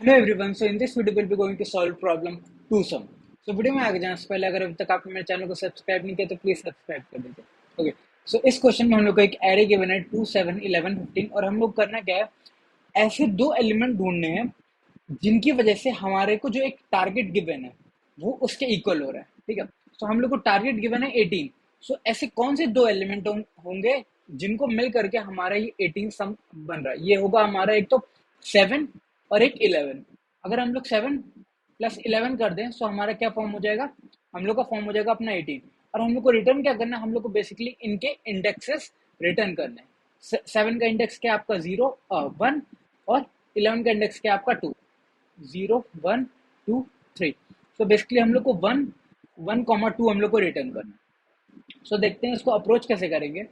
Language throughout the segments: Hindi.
Hello everyone. So in this video we'll be going to solve problem 2 sum. So video में आगे जाने से पहले अगर अभी तक आपने मेरे चैनल को सब्सक्राइब नहीं किया तो प्लीज सब्सक्राइब कर दीजिए. ओके. सो इस क्वेश्चन में हम लोग को एक एरे गिवन है 2 7 11 15 और हम लोग करना क्या है, ऐसे दो एलिमेंट ढूंढने हैं जिनकी वजह से हमारे को जो एक टारगेट गिवन है वो उसके इक्वल हो रहा है. ठीक है. सो हम लोग को टारगेट गिवन है 18. सो ऐसे कौन से दो एलिमेंट होंगे जिनको मिल करके हमारा ये 18 सम बन रहा है. ये होगा हमारा एक तो 7 और एक 11. अगर हम लोग 7 प्लस 11 कर दें तो हमारा क्या फॉर्म हो जाएगा, हम लोग का फॉर्म हो जाएगा अपना 18. और हम लोग को रिटर्न क्या करना है, हम लोग को बेसिकली इनके इंडेक्सेस रिटर्न करने हैं. 7 का इंडेक्स क्या आपका 0 1 और 11 का इंडेक्स क्या आपका 2 0 1 2 3. सो बेसिकली हम लोग को 1 1 कॉमा 2 हम लोग को रिटर्न करना है. सो देखते हैं इसको अप्रोच कैसे करेंगे.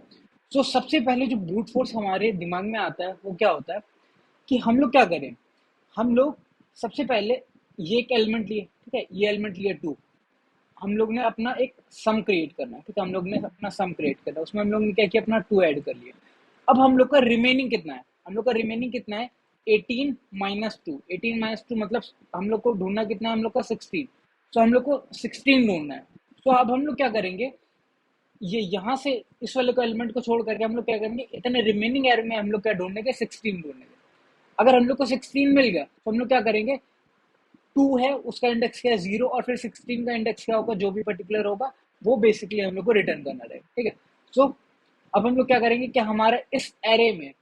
सो सबसे पहले जो ब्रूट फोर्स हमारे दिमाग में आता है वो क्या होता है कि हम लोग क्या करें, हम लोग सबसे पहले ये एक एलिमेंट लिए. ठीक है, ये एलिमेंट लिए 2. हम लोग ने अपना एक सम क्रिएट करना है. ठीक है, हम लोग ने अपना सम क्रिएट करना है, उसमें हम लोग ने क्या किया, अपना 2 ऐड कर लिया. अब हम लोग का रिमेनिंग कितना है, हम लोग का रिमेनिंग कितना है 18 माइनस 2. 18 माइनस 2 मतलब हम लोग को ढूंढना कितना है, हम लोग का 16. तो हम लोग को 16 ढूंढना है. तो अब हम लोग क्या करेंगे, ये यहाँ से इस वाले को एलिमेंट को छोड़ करके हम लोग क्या करेंगे, इतने रिमेनिंग एयर में हम लोग क्या ढूंढने के 16 ढूंढने के. अगर हम लोग को 16 मिल गया तो हम लोग क्या करेंगे, 2 है उसका इंडेक्स क्या है 0 और फिर 16 का इंडेक्स क्या होगा जो भी पर्टिकुलर होगा वो बेसिकली हम लोग को रिटर्न करना रहेगा. ठीक है. सो अब हम लोग क्या करेंगे कि हमारे इस एरे में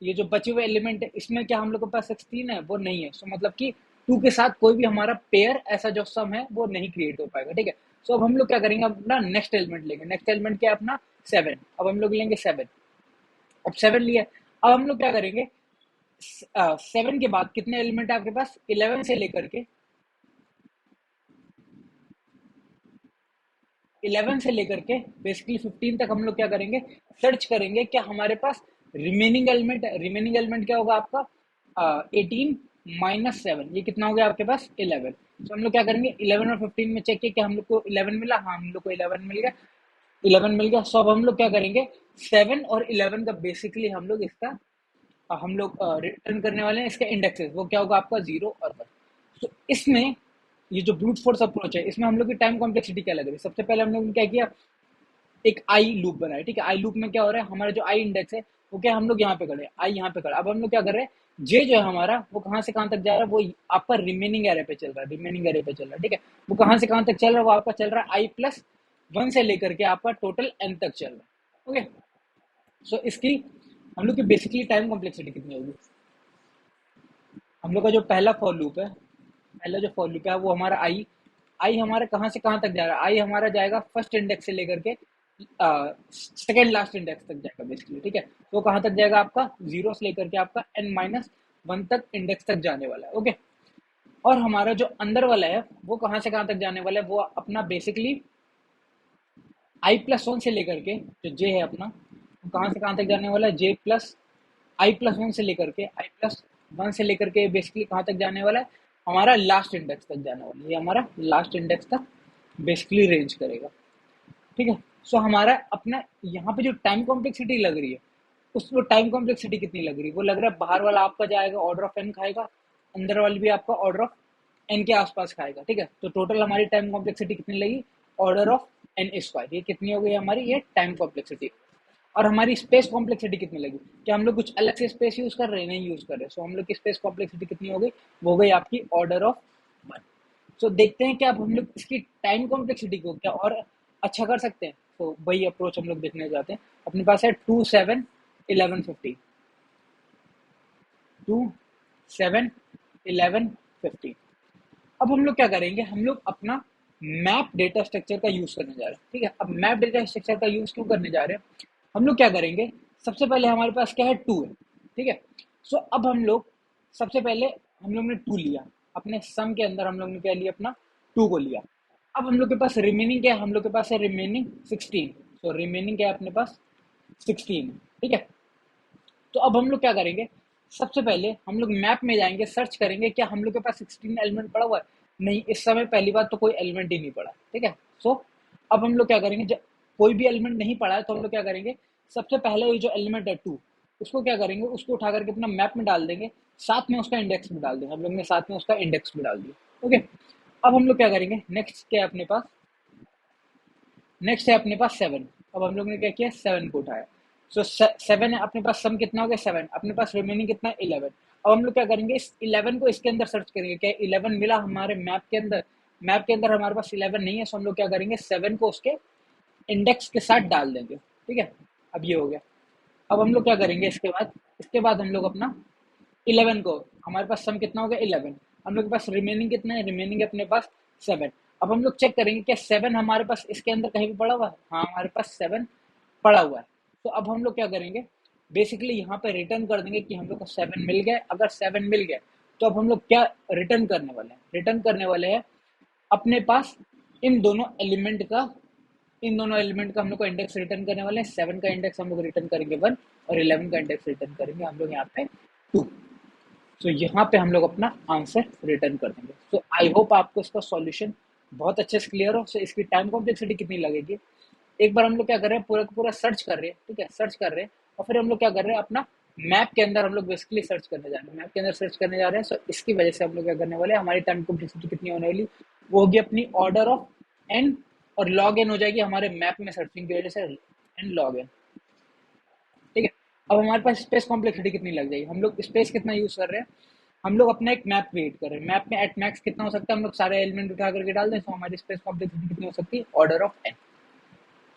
ये जो बचे हुए एलिमेंट है इसमें क्या हम लोग के पास 16 है, वो नहीं है. सो मतलब कि 2 के साथ कोई भी हमारा पेयर ऐसा जो सम है वो नहीं क्रिएट हो पाएगा. ठीक है. सो अब हम लोग क्या करेंगे, अपना नेक्स्ट एलिमेंट लेंगे. नेक्स्ट एलिमेंट क्या है अपना 7. अब हम लोग लेंगे 7. अब 7 लिया. अब हम लोग क्या करेंगे, 7 के बाद कितने एलिमेंट है आपके पास, 11 से लेकर के 11 से लेकर के बेसिकली 15 तक हम लोग क्या करेंगे, सर्च करेंगे क्या हमारे पास रिमेनिंग एलिमेंट है. रिमेनिंग एलिमेंट क्या होगा आपका 18 माइनस 7, ये कितना हो गया आपके पास 11. तो हम लोग क्या करेंगे 11 और 15 में चेक किया कि हम लोग को 11 मिला, हाँ हम लोग को 11 मिल गया. 11 मिल गया. सो अब हम लोग क्या करेंगे, 7 और 11 का बेसिकली हम लोग इसका हम लोग रिटर्न करने वाले हैं इसके इंडेक्सेस, वो क्या होगा आपका 0 और 1. तो इसमें ये जो ब्रूट फोर्स अप्रोच है इसमें हम लोग की टाइम कॉम्प्लेक्सिटी क्या लग रही है, सबसे पहले हम लोग ने क्या किया, एक आई लूप बनाया. ठीक है, आई लूप में क्या हो रहा है, हमारा जो आई इंडेक्स है वो क्या हम लोग यहाँ पे खड़े, आई यहाँ पे खड़ा. अब हम लोग क्या कर रहे हैं, जे जो है हमारा वो कहाँ से कहाँ तक जा रहा है, वो आपका रिमेनिंग एरे पे चल रहा है, रिमेनिंग एरे पे चल रहा है. ठीक है, वो कहाँ से कहाँ तक चल रहा है, वो आपका चल रहा है आई प्लस 1 से लेकर के आपका टोटल एन तक चल रहा है. ओके. सो इसकी हम लोग की बेसिकली टाइम कॉम्प्लेक्सिटी कितनी होगी, हम लोग का जो पहला फॉर लूप है, पहला जो फॉर लूप है वो हमारा आई, आई हमारा कहाँ से कहाँ तक जा रहा है, आई हमारा जाएगा फर्स्ट इंडेक्स से लेकर के सेकेंड लास्ट इंडेक्स तक जाएगा बेसिकली. ठीक है, तो कहाँ तक जाएगा आपका 0 से लेकर के आपका n माइनस 1 तक इंडेक्स तक जाने वाला है. ओके. और हमारा जो अंदर वाला है वो कहाँ से कहाँ तक जाने वाला है, वो अपना बेसिकली आई प्लस 1 से लेकर के जो जे है अपना वो कहाँ से कहाँ तक जाने वाला है, जे प्लस आई प्लस 1 से लेकर के आई प्लस 1 से लेकर के बेसिकली कहाँ तक जाने वाला है, हमारा लास्ट इंडेक्स तक जाने वाला है. ये हमारा लास्ट इंडेक्स तक बेसिकली रेंज करेगा. ठीक है. सो हमारा अपना यहाँ पे जो टाइम कॉम्प्लेक्सिटी लग रही है उसको टाइम कॉम्प्लेक्सिटी कितनी लग रही है, वो लग रहा है बाहर वाला आपका जाएगा ऑर्डर ऑफ एन खाएगा, अंदर वाली भी आपका ऑर्डर ऑफ एन के आसपास खाएगा. ठीक है, तो टोटल हमारी टाइम कॉम्प्लेक्सिटी कितनी लगी, ऑर्डर ऑफ एन स्क्वायर. ये कितनी हो गई हमारी, ये टाइम कॉम्प्लेक्सिटी. और हमारी स्पेस कॉम्प्लेक्सिटी कितनी लगी, कि हम लोग कुछ अलग से स्पेस यूज कर रहे हैं, नहीं यूज कर रहे. सो हम लोग की स्पेस कॉम्प्लेक्सिटी कितनी हो गई, वो हो गई आपकी ऑर्डर ऑफ 1. सो देखते हैं कि अब हम लोग इसकी टाइम कॉम्प्लेक्सिटी को क्या और अच्छा कर सकते हैं. तो वही अप्रोच हम लोग देखने जाते हैं. अपने पास है 2 7 11 15, 2 7 11 15. अब हम लोग क्या करेंगे, हम लोग अपना मैप डेटा स्ट्रक्चर का यूज करने जा रहे हैं. ठीक है, अब मैप डेटा स्ट्रक्चर का यूज क्यों करने जा रहे हैं, हम लोग क्या करेंगे, सबसे पहले हमारे पास क्या है 2 है. ठीक है. सो अब हम लोग सबसे पहले हम लोग ने 2 लिया, अपने सम के अंदर हम लोग ने क्या लिया, अपना 2 को लिया. अब हम लोग के पास रिमेनिंग क्या है, हम लोग के पास है रिमेनिंग 16. सो रिमेनिंग क्या है अपने पास 16. ठीक है. तो अब हम लोग क्या करेंगे, सबसे पहले हम लोग मैप में जाएंगे, सर्च करेंगे क्या हम लोग के पास 16 एलिमेंट पड़ा हुआ है, नहीं इस समय पहली बात तो कोई एलिमेंट ही नहीं पड़ा. ठीक है. सो अब हम लोग क्या करेंगे, जब कोई भी एलिमेंट नहीं पड़ा है तो हम लोग क्या करेंगे, सबसे पहले ये जो एलिमेंट है 2, उसको क्या करेंगे, उसको उठा करके अपना मैप में डाल देंगे, साथ में उसका इंडेक्स भी डाल देंगे। हम लोग ने साथ में उसका इंडेक्स भी डाल दिया। ओके, अब हम लोग क्या करेंगे, नेक्स्ट क्या है अपने पास, नेक्स्ट है अपने पास 7। अब हम लोग ने क्या किया, 7 को उठाया। सो 7 है अपने पास, सम कितना हो गया 7, अपने पास रिमेनिंग कितना है 11। अब हम लोग क्या करेंगे, इस 11 को इसके अंदर सर्च करेंगे, क्या 11 मिला हमारे मैप के अंदर, मैप के अंदर हमारे पास 11 नहीं है, सो हम लोग क्या करेंगे 7 को उसके इंडेक्स के साथ डाल देंगे। ठीक है, अब ये हो गया। अब हम लोग क्या करेंगे इसके बाद हम लोग अपना 11 को, हमारे पास सम कितना हो गया 11, हम लोग के पास रिमेनिंग कितना है, रिमेनिंग अपने पास 7। अब हम लोग चेक करेंगे क्या 7 हमारे पास इसके अंदर कहीं भी पड़ा हुआ है, हाँ हमारे पास 7 पड़ा हुआ है। तो अब हम लोग क्या करेंगे, बेसिकली यहाँ पे रिटर्न कर देंगे कि हम लोग को 7 मिल गया। अगर 7 मिल गया तो अब हम लोग क्या रिटर्न करने वाले हैं, रिटर्न करने वाले हैं अपने पास इन दोनों एलिमेंट का, इन दोनों एलिमेंट का हम लोग को इंडेक्स रिटर्न करने वाले हैं। 7 का इंडेक्स हम लोग रिटर्न करेंगे 1 और 11 का इंडेक्स रिटर्न करेंगे हम लोग यहाँ पे 2। तो यहाँ पे हम लोग अपना आंसर रिटर्न कर देंगे। तो आई होप आपको इसका सॉल्यूशन बहुत अच्छे से क्लियर हो। सो इसकी टाइम कॉम्प्लेक्सिटी कितनी लगेगी, एक बार हम लोग क्या कर रहे हैं, पूरा का पूरा सर्च कर रहे हैं। ठीक है, सर्च कर रहे हैं और फिर हम लोग क्या कर रहे हैं, अपना मैप के अंदर हम लोग बेसिकली सर्च करने जा रहे हैं, मैप के अंदर सर्च करने जा रहे हैं। सो इसकी वजह से हम लोग क्या करने वाले हैं, हमारी टाइम कॉम्प्लेक्सिटी कितनी होने वाली, वो होगी अपनी ऑर्डर ऑफ एन, और लॉग एन हो जाएगी हमारे मैप में सर्चिंग की वजह से एन लॉग एन। ठीक है, अब हमारे पास स्पेस कॉम्प्लेक्सिटी कितनी लग जाएगी, हम लोग स्पेस कितना यूज कर रहे हैं, हम लोग अपना एक मैप क्रिएट कर रहे हैं, मैप में एट मैक्स कितना हो सकता है, हम लोग सारे एलिमेंट उठा करके डाल दें। तो हमारी स्पेस कॉम्प्लेक्सिटी कितनी हो सकती है, ऑर्डर ऑफ एन।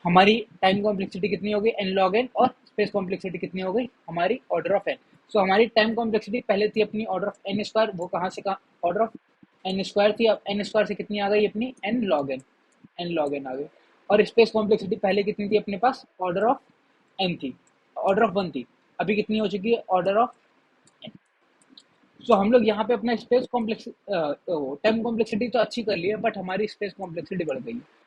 हमारी टाइम कॉम्प्लेक्सिटी कितनी हो गई, एन लॉग एन, और स्पेस कॉम्प्लेक्सिटी कितनी हो गई हमारी ऑर्डर ऑफ एन। सो हमारी टाइम कॉम्प्लेक्सिटी पहले थी अपनी ऑर्डर ऑफ एन स्क्वायर, वो कहाँ से कहाँ, ऑर्डर ऑफ एन स्क्वायर थी, अब एन स्क्वायर से कितनी आ गई अपनी n log n, n log n आ गई। और स्पेस कॉम्प्लेक्सिटी पहले कितनी थी अपने पास, ऑर्डर ऑफ एन थी, ऑर्डर ऑफ 1 थी, अभी कितनी हो चुकी है, ऑर्डर ऑफ एन। सो हम लोग यहाँ पे अपना स्पेस कॉम्प्लेक्स टाइम कॉम्प्लेक्सिटी तो अच्छी कर ली है, बट हमारी स्पेस कॉम्प्लेक्सिटी बढ़ गई है।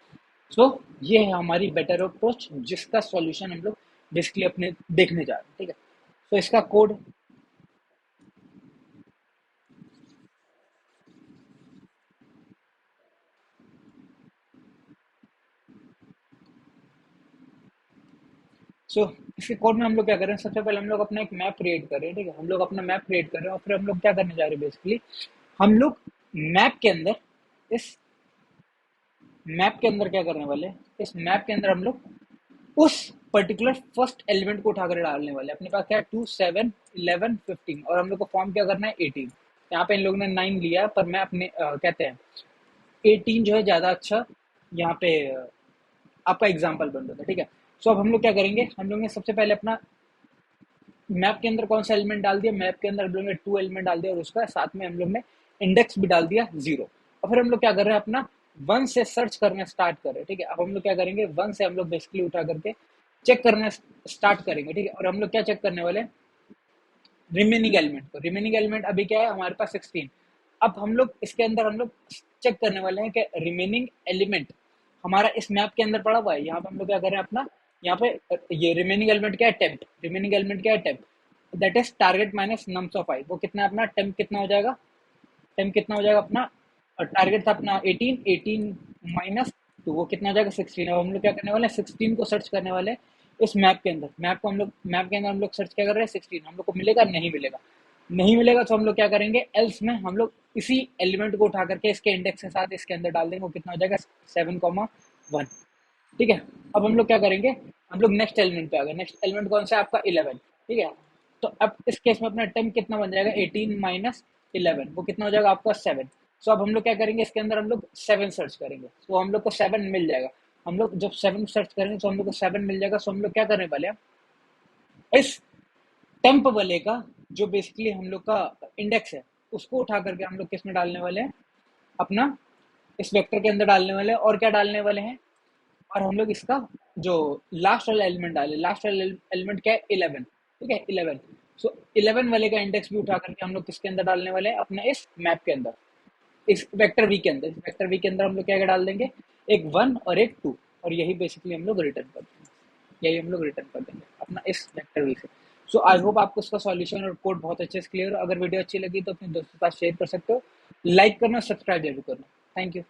सो ये है हमारी बेटर अप्रोच, जिसका सॉल्यूशन हम लोग बेसिकली अपने देखने जा रहे हैं। ठीक है, तो इसका कोड, सो इसके कोड में हम लोग क्या कर रहे हैं, सबसे पहले हम लोग अपना एक मैप क्रिएट कर रहे हैं। ठीक है, हम लोग अपना मैप क्रिएट कर रहे हैं और फिर हम लोग क्या करने जा रहे हैं, बेसिकली हम लोग मैप के अंदर, इस मैप के अंदर क्या करने वाले हैं, इस मैप के अंदर हम लोग उस पर्टिकुलर फर्स्ट एलिमेंट को उठाकर डालने वाले हैं। अपने पास क्या है 2 7 11 15, और हम लोग को फॉर्म क्या करना है 18। यहाँ पे इन लोगों ने 9 लिया है, पर मैं अपने कहते हैं 18 जो है ज़्यादा अच्छा यहाँ पे आपका एग्जाम्पल बन रहा था। ठीक है, सो अब हम लोग क्या करेंगे, हम लोग ने सबसे पहले अपना मैप के अंदर कौन सा एलिमेंट डाल दिया, मैप के अंदर हम लोग ने 2 एलिमेंट डाल दिया, और उसका साथ में हम लोग ने इंडेक्स भी डाल दिया 0। और फिर हम लोग क्या कर रहे हैं, अपना 1 से सर्च करना स्टार्ट कर रहे हैं। ठीक है, अब हम लोग क्या करेंगे, 1 से हम लोग बेसिकली उठा करके चेक करना स्टार्ट करेंगे। ठीक है, और हम लोग क्या चेक करने वाले हैं, रिमेनिंग एलिमेंट को। रिमेनिंग एलिमेंट अभी क्या है हमारे पास 16। अब हम लोग इसके अंदर हम लोग चेक करने वाले हैं कि रिमेनिंग एलिमेंट हमारा इस मैप के अंदर पड़ा हुआ है। यहाँ पे हम लोग क्या कर रहे हैं, अपना यहाँ पे ये रिमेनिंग एलिमेंट क्या है, टेम्प। रिमेनिंग एलिमेंट क्या है, temp, that is target minus nums of i. वो कितना है अपना टेम्प, कितना हो जाएगा, टेम्प कितना हो जाएगा अपना, टारगेट था अपना 18, 18 माइनस 2, वो कितना हो जाएगा 16। अब हम लोग क्या करने वाले हैं, 16 को सर्च करने वाले हैं इस मैप के अंदर। मैप को हम लोग, मैप के अंदर हम लोग सर्च क्या कर रहे हैं 16, हम लोग को मिलेगा नहीं मिलेगा, नहीं मिलेगा तो हम लोग क्या करेंगे, एल्स में हम लोग इसी एलिमेंट को उठा करके इसके इंडेक्स के साथ इसके अंदर डाल देंगे, वो कितना हो जाएगा 7,1। ठीक है, अब हम लोग क्या करेंगे, हम लोग नेक्स्ट एलिमेंट पे आ गए। नेक्स्ट एलिमेंट कौन सा है आपका 11। ठीक है, तो अब इस केस में अपना टाइम कितना बन जाएगा 18 माइनस 11, वो कितना हो जाएगा आपका 7। सो अब हम लोग क्या करेंगे, इसके अंदर हम लोग 7 सर्च करेंगे, तो हम लोग को 7 मिल जाएगा। हम लोग जब 7 सर्च करेंगे तो हम लोग को 7 मिल जाएगा। सो हम लोग क्या करने वाले हैं, इस टेम्प वाले का जो बेसिकली हम लोग का इंडेक्स है, उसको उठा करके हम लोग किस में डालने वाले हैं, अपना इस वेक्टर के अंदर डालने वाले हैं। और क्या डालने वाले हैं, और हम लोग इसका जो लास्ट वाला एलिमेंट डाले, लास्ट वाला एलिमेंट क्या है 11। ठीक है 11, सो 11 वाले का इंडेक्स भी उठा करके हम लोग किसके अंदर डालने वाले हैं, अपने इस मैप के अंदर, इस वेक्टर वी के अंदर। इस वेक्टर वी के अंदर हम लोग क्या क्या डाल देंगे, एक 1 और एक 2, और यही बेसिकली हम लोग रिटर्न कर देंगे, यही हम लोग रिटर्न कर देंगे अपना इस वेक्टर वी से। सो आई होप आपको इसका सॉल्यूशन और कोड बहुत अच्छे से क्लियर हो। अगर वीडियो अच्छी लगी तो अपने दोस्तों के साथ शेयर कर सकते हो, लाइक करना, सब्सक्राइब जरूर करना। Thank you.